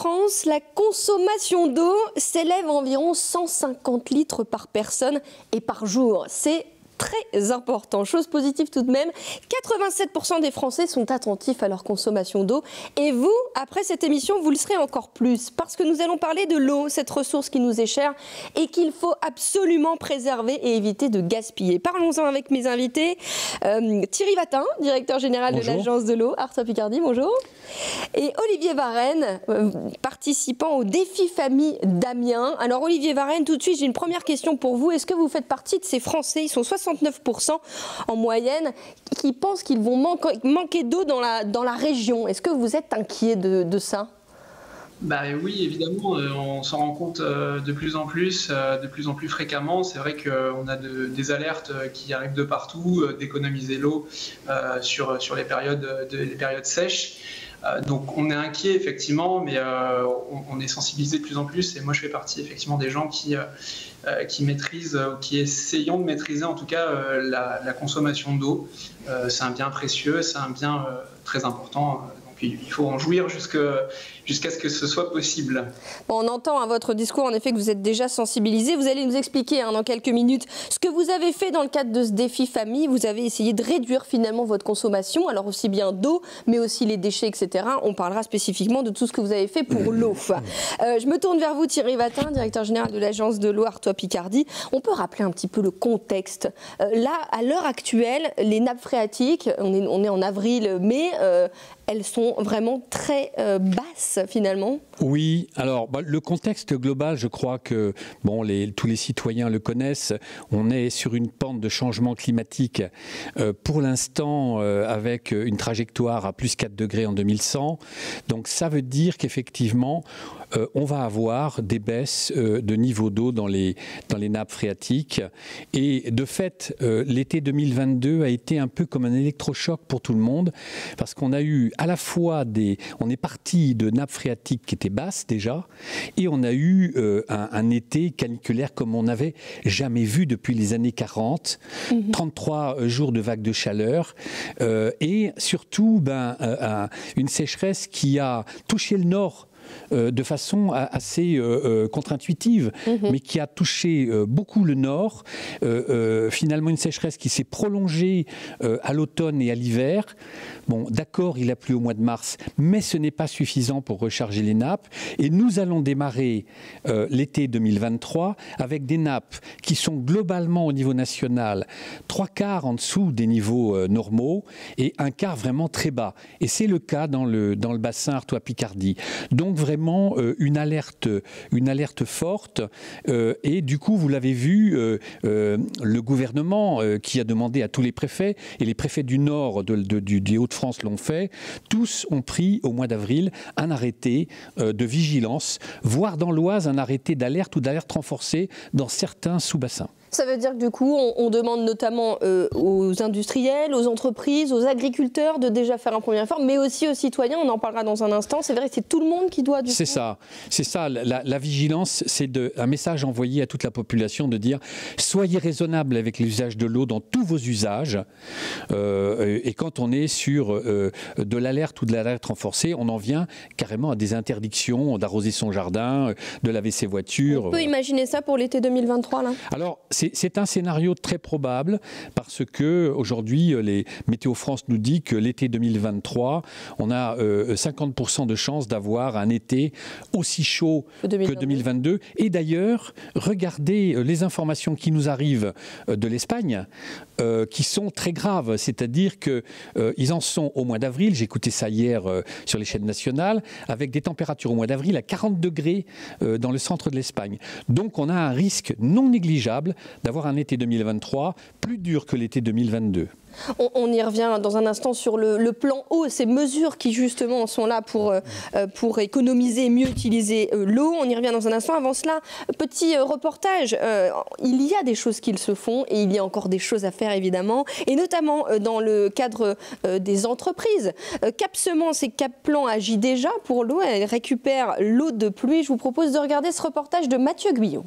France, la consommation d'eau s'élève à environ 150 litres par personne et par jour. C'est très important. Chose positive tout de même, 87% des Français sont attentifs à leur consommation d'eau. Et vous, après cette émission, vous le serez encore plus. Parce que nous allons parler de l'eau, cette ressource qui nous est chère et qu'il faut absolument préserver et éviter de gaspiller. Parlons-en avec mes invités. Thierry Vatin, directeur général de l'Agence de l'eau, Artois-Picardie, bonjour. Et Olivier Varenne, participant au défi famille d'Amiens. Alors Olivier Varenne, tout de suite, j'ai une première question pour vous. Est-ce que vous faites partie de ces Français, ils sont 69% en moyenne, qui pensent qu'ils vont manquer d'eau dans la région? Est-ce que vous êtes inquiet de ça? Bah oui, évidemment, on s'en rend compte de plus en plus fréquemment. C'est vrai qu'on a des alertes qui arrivent de partout, d'économiser l'eau sur les périodes sèches. Donc on est inquiet effectivement, mais on est sensibilisé de plus en plus. Et moi, je fais partie effectivement des gens qui maîtrisent, qui essayons de maîtriser en tout cas la consommation d'eau. C'est un bien précieux, c'est un bien très important. Il faut en jouir jusqu'à ce que ce soit possible. Bon, on entend à votre discours en effet que vous êtes déjà sensibilisé. Vous allez nous expliquer dans quelques minutes ce que vous avez fait dans le cadre de ce défi famille. Vous avez essayé de réduire finalement votre consommation, alors aussi bien d'eau, mais aussi les déchets, etc. On parlera spécifiquement de tout ce que vous avez fait pour l'eau. Je me tourne vers vous, Thierry Vatin, directeur général de l'Agence de l'eau Artois-Picardie. On peut rappeler un petit peu le contexte. Là, à l'heure actuelle, les nappes phréatiques, on est en avril, mai, elles sont vraiment très basses finalement. Oui, alors le contexte global, je crois que tous les citoyens le connaissent. On est sur une pente de changement climatique pour l'instant avec une trajectoire à plus 4 degrés en 2100. Donc ça veut dire qu'effectivement, on va avoir des baisses de niveau d'eau dans les nappes phréatiques. Et de fait, l'été 2022 a été un peu comme un électrochoc pour tout le monde, parce qu'on a eu à la fois on est parti de nappes phréatiques qui étaient basses déjà, et on a eu un été caniculaire comme on n'avait jamais vu depuis les années 40, 33 jours de vagues de chaleur, et surtout une sécheresse qui a touché le nord de façon assez contre-intuitive, mais qui a touché beaucoup le nord. Finalement, une sécheresse qui s'est prolongée à l'automne et à l'hiver. Bon, d'accord, il a plu au mois de mars, mais ce n'est pas suffisant pour recharger les nappes. Et nous allons démarrer l'été 2023 avec des nappes qui sont globalement au niveau national 3/4 en dessous des niveaux normaux et 1/4 vraiment très bas. Et c'est le cas dans le bassin Artois-Picardie. Donc vraiment une alerte forte. Et du coup, vous l'avez vu, le gouvernement qui a demandé à tous les préfets, et les préfets du Nord des Hauts-de-France l'ont fait, tous ont pris au mois d'avril un arrêté de vigilance, voire dans l'Oise un arrêté d'alerte ou d'alerte renforcée dans certains sous-bassins. Ça veut dire que du coup, on demande notamment aux industriels, aux entreprises, aux agriculteurs de déjà faire un premier effort, mais aussi aux citoyens, on en parlera dans un instant. C'est vrai que c'est tout le monde qui doit... C'est ça. La vigilance, c'est un message envoyé à toute la population de dire « Soyez raisonnable avec l'usage de l'eau dans tous vos usages. Et quand on est sur de l'alerte ou de l'alerte renforcée, on en vient carrément à des interdictions d'arroser son jardin, de laver ses voitures. » On peut imaginer ça pour l'été 2023 là? Alors, c'est un scénario très probable parce que aujourd'hui, les Météo France nous dit que l'été 2023, on a 50% de chances d'avoir un été aussi chaud que 2022. Et d'ailleurs, regardez les informations qui nous arrivent de l'Espagne, qui sont très graves. C'est-à-dire qu'ils en sont au mois d'avril, j'ai écouté ça hier sur les chaînes nationales, avec des températures au mois d'avril à 40 degrés dans le centre de l'Espagne. Donc on a un risque non négligeable d'avoir un été 2023 plus dur que l'été 2022. On y revient dans un instant sur le plan eau, ces mesures qui justement sont là pour économiser et mieux utiliser l'eau. On y revient dans un instant. Avant cela, petit reportage. Il y a des choses qui se font et il y a encore des choses à faire évidemment. Et notamment dans le cadre des entreprises. Cap Semences et Cap Plan agit déjà pour l'eau. Elle récupère l'eau de pluie. Je vous propose de regarder ce reportage de Mathieu Guyot.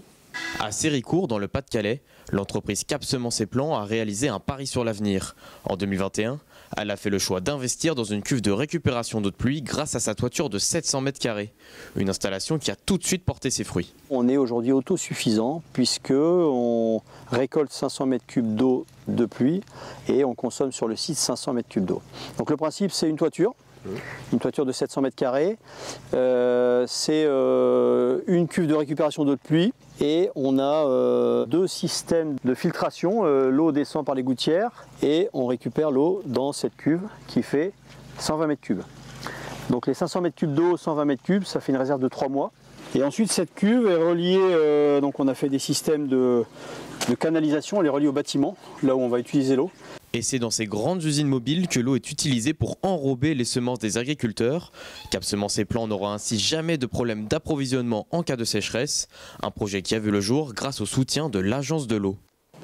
À Séricourt, dans le Pas-de-Calais, l'entreprise Cap Semences et Plan a réalisé un pari sur l'avenir. En 2021, Elle a fait le choix d'investir dans une cuve de récupération d'eau de pluie grâce à sa toiture de 700 mètres carrés. Une installation qui a tout de suite porté ses fruits. On est aujourd'hui autosuffisant puisqu'on récolte 500 mètres cubes d'eau de pluie et on consomme sur le site 500 mètres cubes d'eau. Donc le principe, c'est une toiture de 700 mètres carrés. C'est une cuve de récupération d'eau de pluie et on a 2 systèmes de filtration. L'eau descend par les gouttières et on récupère l'eau dans cette cuve qui fait 120 mètres cubes. Donc les 500 mètres cubes d'eau, 120 mètres cubes, ça fait une réserve de 3 mois. Et ensuite cette cuve est reliée, donc on a fait des systèmes de canalisation, elle est reliée au bâtiment, là où on va utiliser l'eau. Et c'est dans ces grandes usines mobiles que l'eau est utilisée pour enrober les semences des agriculteurs. Cap Semences et Plants n'aura ainsi jamais de problème d'approvisionnement en cas de sécheresse. Un projet qui a vu le jour grâce au soutien de l'Agence de l'eau.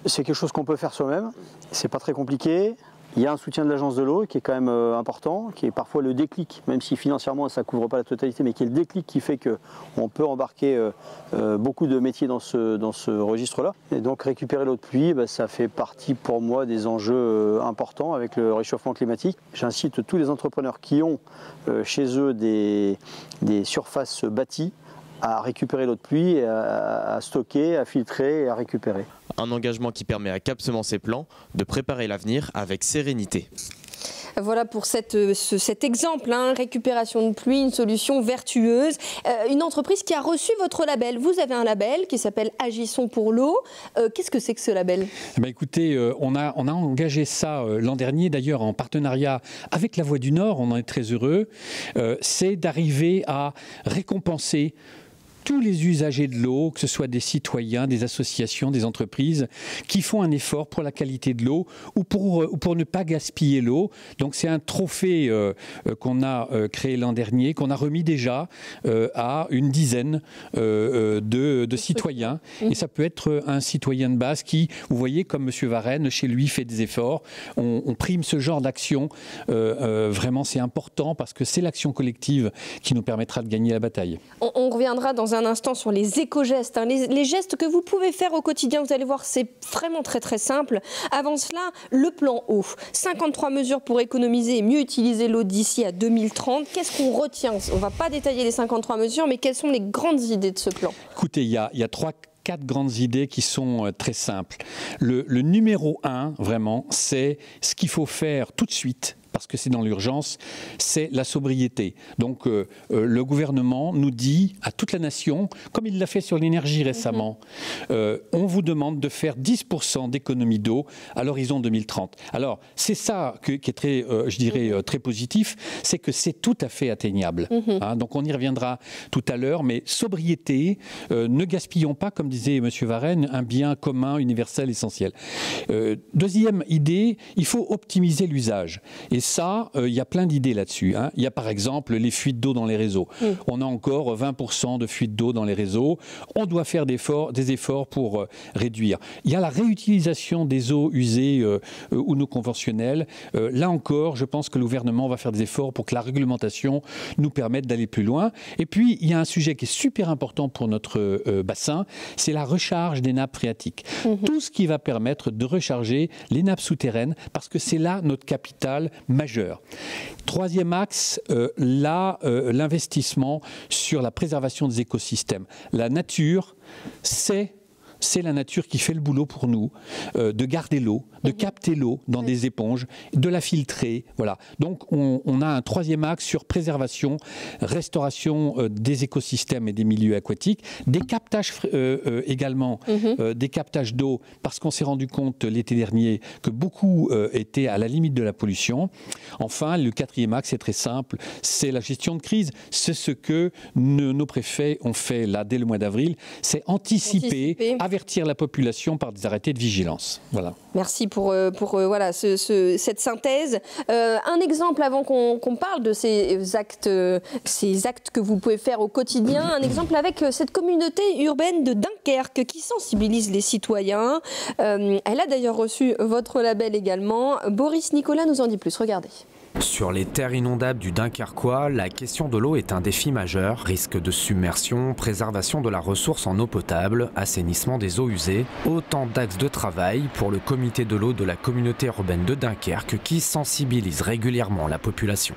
C'est quelque chose qu'on peut faire soi-même, c'est pas très compliqué. Il y a un soutien de l'Agence de l'eau qui est quand même important, qui est parfois le déclic, même si financièrement ça ne couvre pas la totalité, mais qui est le déclic qui fait qu'on peut embarquer beaucoup de métiers dans ce registre-là. Et donc récupérer l'eau de pluie, ça fait partie pour moi des enjeux importants avec le réchauffement climatique. J'incite tous les entrepreneurs qui ont chez eux des surfaces bâties à récupérer l'eau de pluie, à stocker, à filtrer et à récupérer. Un engagement qui permet à Cap Semences et Plants de préparer l'avenir avec sérénité. Voilà pour cet exemple, récupération de pluie, une solution vertueuse. Une entreprise qui a reçu votre label. Vous avez un label qui s'appelle Agissons pour l'eau. Qu'est-ce que c'est que ce label ? Écoutez, on a engagé ça l'an dernier, d'ailleurs en partenariat avec La Voix du Nord, on en est très heureux. C'est d'arriver à récompenser tous les usagers de l'eau, que ce soit des citoyens, des associations, des entreprises, qui font un effort pour la qualité de l'eau ou pour ne pas gaspiller l'eau. Donc c'est un trophée qu'on a créé l'an dernier, qu'on a remis déjà à une dizaine de citoyens. Et ça peut être un citoyen de base qui, vous voyez, comme M. Varenne, chez lui, fait des efforts. On prime ce genre d'action. Vraiment, c'est important parce que c'est l'action collective qui nous permettra de gagner la bataille. On reviendra dans un instant sur les éco-gestes, les gestes que vous pouvez faire au quotidien. Vous allez voir, c'est vraiment très très simple. Avant cela, le plan eau. 53 mesures pour économiser et mieux utiliser l'eau d'ici à 2030. Qu'est-ce qu'on retient ? On ne va pas détailler les 53 mesures, mais quelles sont les grandes idées de ce plan ? Écoutez, il y a 4 grandes idées qui sont très simples. Le numéro 1, vraiment, c'est ce qu'il faut faire tout de suite, parce que c'est dans l'urgence, c'est la sobriété. Donc le gouvernement nous dit à toute la nation, comme il l'a fait sur l'énergie récemment, on vous demande de faire 10% d'économie d'eau à l'horizon 2030. Alors c'est ça qui est très, je dirais, très positif, c'est que c'est tout à fait atteignable. Donc on y reviendra tout à l'heure, mais sobriété, ne gaspillons pas, comme disait M. Varenne, un bien commun, universel, essentiel. Deuxième idée, il faut optimiser l'usage. Et ça, il y a plein d'idées là-dessus. Il y a par exemple les fuites d'eau dans les réseaux. On a encore 20% de fuites d'eau dans les réseaux. On doit faire des efforts pour réduire. Il y a la réutilisation des eaux usées ou non conventionnelles. Là encore, je pense que le gouvernement va faire des efforts pour que la réglementation nous permette d'aller plus loin. Et puis, il y a un sujet qui est super important pour notre bassin, c'est la recharge des nappes phréatiques. Tout ce qui va permettre de recharger les nappes souterraines, parce que c'est là notre capital majeur. Troisième axe, l'investissement sur la préservation des écosystèmes. La nature, c'est la nature qui fait le boulot pour nous, de garder l'eau, de capter l'eau dans des éponges, de la filtrer. Voilà. Donc on a un troisième axe sur préservation, restauration des écosystèmes et des milieux aquatiques, des captages également, des captages d'eau, parce qu'on s'est rendu compte l'été dernier que beaucoup étaient à la limite de la pollution. Enfin, le quatrième axe est très simple, c'est la gestion de crise. C'est ce que nos préfets ont fait là dès le mois d'avril, c'est anticiper, avertir la population par des arrêtés de vigilance. Voilà. Merci pour voilà, cette synthèse. Un exemple avant qu'on parle de ces actes que vous pouvez faire au quotidien, un exemple avec cette communauté urbaine de Dunkerque qui sensibilise les citoyens. Elle a d'ailleurs reçu votre label également. Boris Nicolas nous en dit plus, regardez. Sur les terres inondables du Dunkerquois, la question de l'eau est un défi majeur. Risque de submersion, préservation de la ressource en eau potable, assainissement des eaux usées. Autant d'axes de travail pour le comité de l'eau de la communauté urbaine de Dunkerque qui sensibilise régulièrement la population.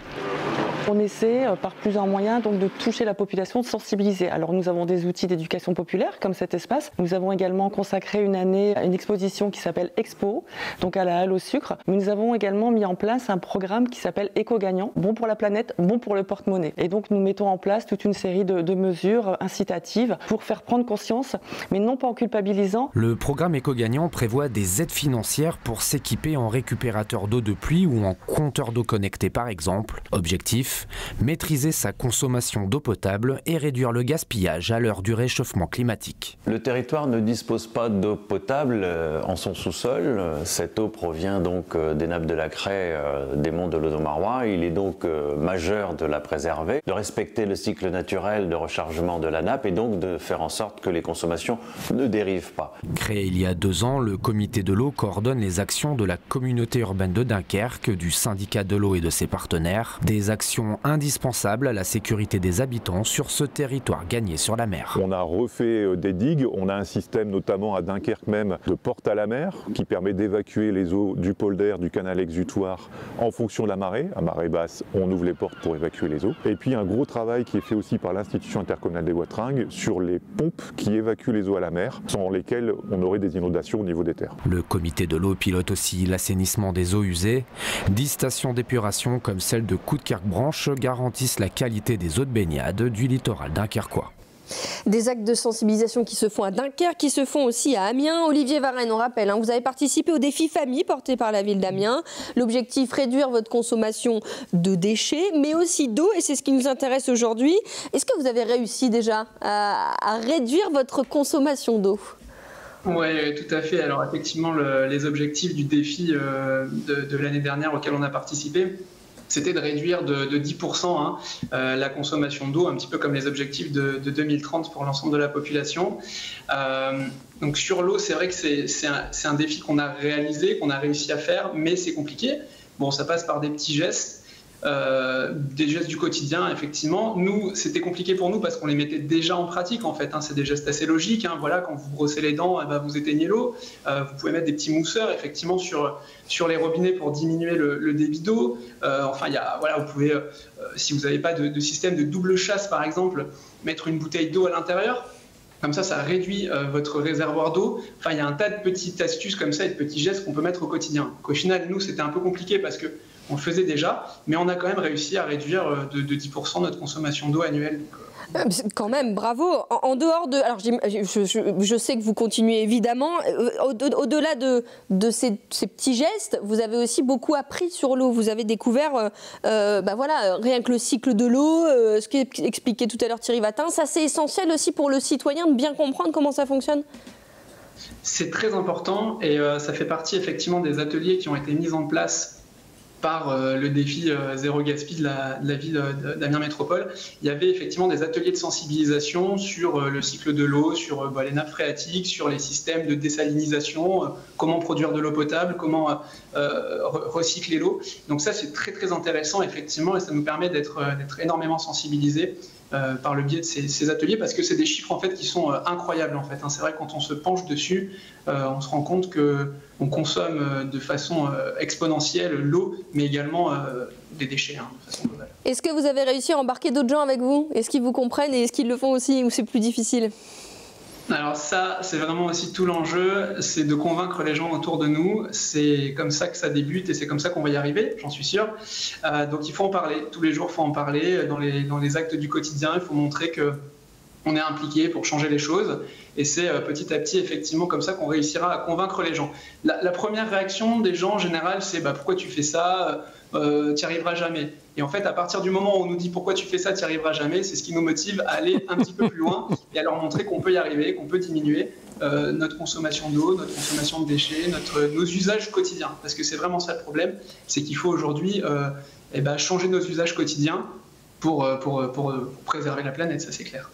On essaie par plusieurs moyens donc, de toucher la population, de sensibiliser. Alors nous avons des outils d'éducation populaire comme cet espace. Nous avons également consacré une année à une exposition qui s'appelle Expo, donc à la Halle au Sucre. Mais nous avons également mis en place un programme qui s'appelle Éco-Gagnant, bon pour la planète, bon pour le porte-monnaie. Et donc nous mettons en place toute une série de mesures incitatives pour faire prendre conscience, mais non pas en culpabilisant. Le programme Éco-Gagnant prévoit des aides financières pour s'équiper en récupérateur d'eau de pluie ou en compteur d'eau connecté par exemple. Objectif, maîtriser sa consommation d'eau potable et réduire le gaspillage à l'heure du réchauffement climatique. Le territoire ne dispose pas d'eau potable en son sous-sol. Cette eau provient donc des nappes de la craie des monts de l'Audomarois. Il est donc majeur de la préserver, de respecter le cycle naturel de rechargement de la nappe et donc de faire en sorte que les consommations ne dérivent pas. Créé il y a 2 ans, le comité de l'eau coordonne les actions de la communauté urbaine de Dunkerque, du syndicat de l'eau et de ses partenaires. Des actions indispensable à la sécurité des habitants sur ce territoire gagné sur la mer. On a refait des digues, on a un système notamment à Dunkerque même de porte à la mer qui permet d'évacuer les eaux du polder, du canal exutoire en fonction de la marée. À marée basse, on ouvre les portes pour évacuer les eaux. Et puis un gros travail qui est fait aussi par l'Institution intercommunale des Watringues sur les pompes qui évacuent les eaux à la mer, sans lesquelles on aurait des inondations au niveau des terres. Le comité de l'eau pilote aussi l'assainissement des eaux usées. 10 stations d'épuration comme celle de Coudekerque-Branche garantissent la qualité des eaux de baignade du littoral dunkerquois. Des actes de sensibilisation qui se font à Dunkerque, qui se font aussi à Amiens. Olivier Varenne, on rappelle, vous avez participé au défi famille porté par la ville d'Amiens. L'objectif, réduire votre consommation de déchets, mais aussi d'eau, et c'est ce qui nous intéresse aujourd'hui. Est-ce que vous avez réussi déjà à réduire votre consommation d'eau ? Oui, tout à fait. Alors effectivement, les objectifs du défi de l'année dernière auquel on a participé, c'était de réduire de 10% la consommation d'eau, un petit peu comme les objectifs de 2030 pour l'ensemble de la population. Donc sur l'eau, c'est vrai que c'est un défi qu'on a réalisé, qu'on a réussi à faire, mais c'est compliqué. Bon, ça passe par des petits gestes. Des gestes du quotidien, effectivement. Nous, c'était compliqué pour nous parce qu'on les mettait déjà en pratique, en fait. C'est des gestes assez logiques. Voilà, quand vous brossez les dents, vous éteignez l'eau. Vous pouvez mettre des petits mousseurs, effectivement, sur les robinets pour diminuer le débit d'eau. Voilà, vous pouvez, si vous n'avez pas de système de double chasse, par exemple, mettre une bouteille d'eau à l'intérieur. Comme ça réduit votre réservoir d'eau. Il y a un tas de petites astuces comme ça et de petits gestes qu'on peut mettre au quotidien. Au final, nous, c'était un peu compliqué parce qu'on le faisait déjà, mais on a quand même réussi à réduire de 10% notre consommation d'eau annuelle. Quand même, bravo. En dehors de... Alors, je sais que vous continuez évidemment. Au-delà de ces petits gestes, vous avez aussi beaucoup appris sur l'eau. Vous avez découvert, rien que le cycle de l'eau, ce qu'expliquait tout à l'heure Thierry Vatin. Ça, c'est essentiel aussi pour le citoyen de bien comprendre comment ça fonctionne. C'est très important et ça fait partie effectivement des ateliers qui ont été mis en place par le défi Zéro Gaspi de la ville d'Amiens Métropole. Il y avait effectivement des ateliers de sensibilisation sur le cycle de l'eau, sur les nappes phréatiques, sur les systèmes de désalinisation, comment produire de l'eau potable, comment recycler l'eau. Donc ça, c'est très très intéressant effectivement et ça nous permet d'être énormément sensibilisés par le biais de ces ateliers parce que c'est des chiffres en fait qui sont incroyables en fait. C'est vrai que quand on se penche dessus, on se rend compte qu'on consomme de façon exponentielle l'eau, mais également des déchets de façon globale. Est-ce que vous avez réussi à embarquer d'autres gens avec vous ? Est-ce qu'ils vous comprennent et est-ce qu'ils le font aussi ou c'est plus difficile ? Alors ça, c'est vraiment aussi tout l'enjeu, c'est de convaincre les gens autour de nous. C'est comme ça que ça débute et c'est comme ça qu'on va y arriver, j'en suis sûr. Donc il faut en parler, tous les jours il faut en parler. Dans les actes du quotidien, il faut montrer qu'on est impliqué pour changer les choses. Et c'est petit à petit, effectivement, comme ça qu'on réussira à convaincre les gens. La première réaction des gens, en général, c'est pourquoi tu fais ça ? Tu n'y arriveras jamais. Et en fait, à partir du moment où on nous dit pourquoi tu fais ça, tu n'y arriveras jamais, c'est ce qui nous motive à aller un petit peu plus loin et à leur montrer qu'on peut y arriver, qu'on peut diminuer notre consommation d'eau, notre consommation de déchets, nos usages quotidiens. Parce que c'est vraiment ça le problème, c'est qu'il faut aujourd'hui changer nos usages quotidiens pour préserver la planète, ça c'est clair.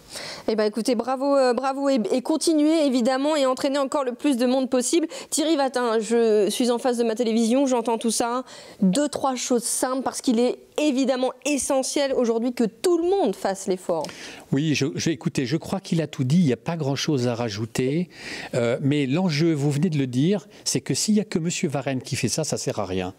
Eh ben écoutez, bravo et continuez évidemment et entraînez encore le plus de monde possible. Thierry Vatin, je suis en face de ma télévision, j'entends tout ça. 2-3 choses simples parce qu'il est évidemment essentiel aujourd'hui que tout le monde fasse l'effort. Oui, écoutez, je crois qu'il a tout dit, il n'y a pas grand-chose à rajouter. Mais l'enjeu, vous venez de le dire, c'est que s'il n'y a que M. Varenne qui fait ça, ça ne sert à rien.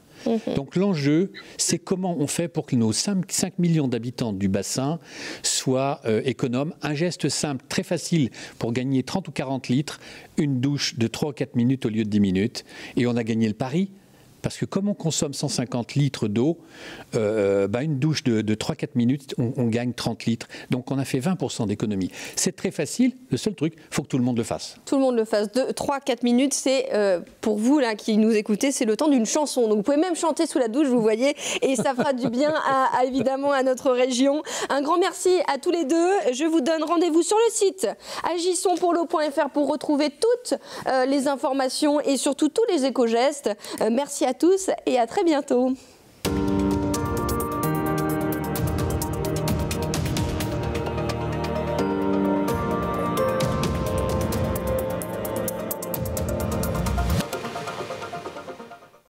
Donc l'enjeu, c'est comment on fait pour que nos 5 millions d'habitants du bassin soient économes. Un geste simple, très facile, pour gagner 30 ou 40 litres, une douche de 3 ou 4 minutes au lieu de 10 minutes. Et on a gagné le pari. Parce que comme on consomme 150 litres d'eau, une douche de 3-4 minutes, on gagne 30 litres. Donc on a fait 20% d'économie. C'est très facile. Le seul truc, il faut que tout le monde le fasse. Tout le monde le fasse. 3-4 minutes, c'est pour vous là qui nous écoutez, c'est le temps d'une chanson. Donc vous pouvez même chanter sous la douche, vous voyez, et ça fera du bien évidemment à notre région. Un grand merci à tous les deux. Je vous donne rendez-vous sur le site agissonspourleau.fr pour retrouver toutes les informations et surtout tous les éco-gestes. Merci à tous et à très bientôt.